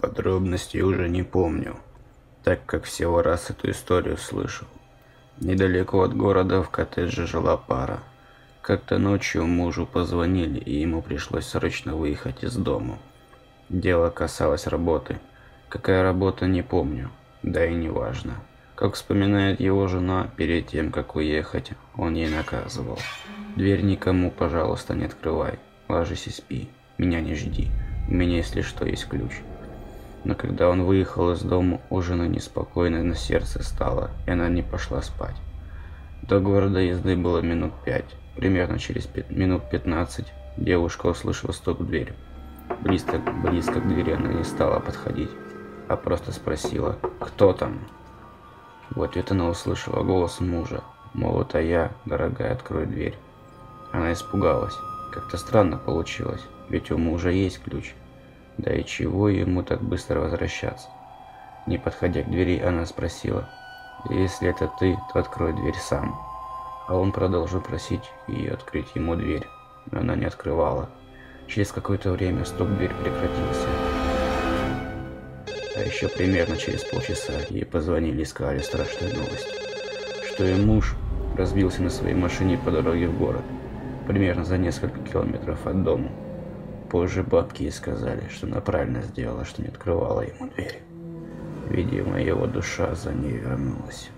Подробностей уже не помню, так как всего раз эту историю слышал. Недалеко от города в коттедже жила пара. Как-то ночью мужу позвонили, и ему пришлось срочно выехать из дома. Дело касалось работы. Какая работа, не помню, да и не важно. Как вспоминает его жена, перед тем, как уехать, он ей наказывал: «Дверь никому, пожалуйста, не открывай. Ложись и спи. Меня не жди. У меня, если что, есть ключ». Но когда он выехал из дома, у жены неспокойно на сердце стало, и она не пошла спать. До города езды было минут 5. Примерно через минут 15 девушка услышала стук в дверь. Близко к двери она не стала подходить, а просто спросила: «Кто там?». В ответ она услышала голос мужа, мол, это я, дорогая, открой дверь. Она испугалась. Как-то странно получилось, ведь у мужа есть ключ. Да и чего ему так быстро возвращаться? Не подходя к двери, она спросила: «Если это ты, то открой дверь сам». А он продолжил просить ее открыть ему дверь, но она не открывала. Через какое-то время стук в дверь прекратился. А еще примерно через полчаса ей позвонили и сказали страшную новость, что ее муж разбился на своей машине по дороге в город, примерно за несколько километров от дома. Позже бабки ей сказали, что она правильно сделала, что не открывала ему дверь. Видимо, его душа за ней вернулась.